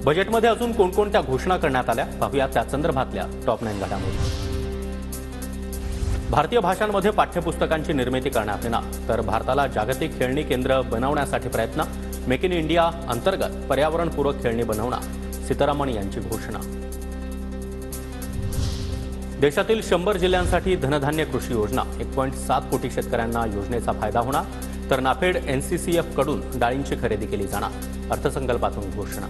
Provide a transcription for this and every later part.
बजेटमध्ये अजून कोणकोणत्या घोषणा करण्यात आल्या पाहूया त्या संदर्भातल्या टॉप 9 घडामोडी। भारतीय भाषांमध्ये पाठ्यपुस्तकांची निर्मिती करण्यात येणार, तर भारताला जागतिक खेळणी केंद्र बनवण्यासाठी प्रयत्न। मेक इन इंडिया अंतर्गत पर्यावरणपूरक खेळणी बनवणार, सीतारामन यांची घोषणा। देशातील 100 जिल्ह्यांसाठी धनधान्य कृषी योजना, 1.7 कोटी शेतकऱ्यांना योजनेचा फायदा होणार, तर नाफेड NCCF कडून डाळींची खरेदी केली जाणार, अर्थसंकल्पातून घोषणा।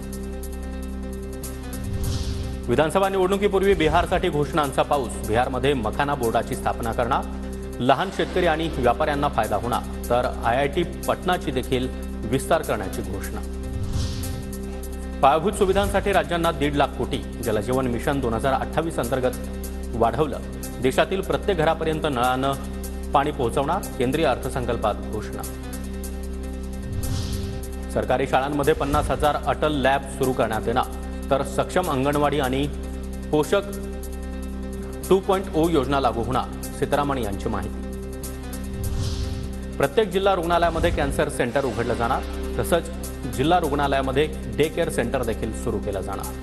विधानसभा निवडणुकीपूर्वी बिहारसाठी घोषणांचा पाऊस, बिहारमध्ये मखाना बोर्डाची स्थापना करणार, लहान शेतकरी आणि व्यापाऱ्यांना फायदा होणार, तर IIT पटनाची देखील विस्तार करण्याची घोषणा। पायाभूत सुविधांसाठी राज्यांना 1.5 लाख कोटी, जलजीवन मिशन 2028 अंतर्गत वाढवलं, देशातील प्रत्येक घरापर्यंत नळानं पाणी पोहोचवणार, केंद्रीय अर्थसंकल्पात घोषणा। सरकारी शाळांमध्ये 50,000 अटल लॅब सुरू करण्यात येणार, तर सक्षम अंगणवाडी आणि पोषक 2.0 योजना लागू होणार, सीतारामन यांची माहिती। प्रत्येक जिल्हा रुग्णालयामध्ये कॅन्सर सेंटर उघडलं जाणार, तसंच जिल्हा रुग्णालयामध्ये डे केअर सेंटर देखील सुरू केलं जाणार।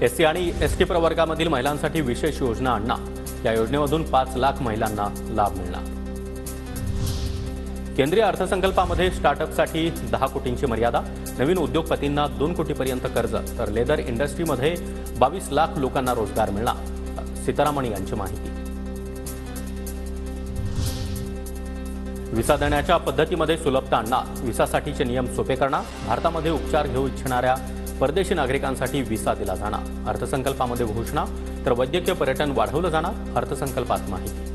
SC आणि ST प्रवर्गामधील महिलांसाठी विशेष योजना आणणार, या योजनेमधून 5 लाख महिलांना लाभ मिळणार। केंद्रीय अर्थसंकल्पामध्ये स्टार्टअपसाठी 10 कोटींची मर्यादा, नवीन उद्योगपतींना 2 कोटीपर्यंत कर्ज, तर लेदर इंडस्ट्रीमध्ये 22 लाख लोकांना रोजगार मिळणार, सीतारामन यांची माहिती। व्हिसा देण्याच्या पद्धतीमध्ये सुलभता आणणार, व्हिसासाठीचे नियम सोपे करणार, भारतामध्ये उपचार घेऊ इच्छिणाऱ्या परदेशी नागरिकांसाठी व्हिसा दिला जाणार, अर्थसंकल्पामध्ये घोषणा, तर वैद्यकीय पर्यटन वाढवलं जाणार, अर्थसंकल्पात माहिती।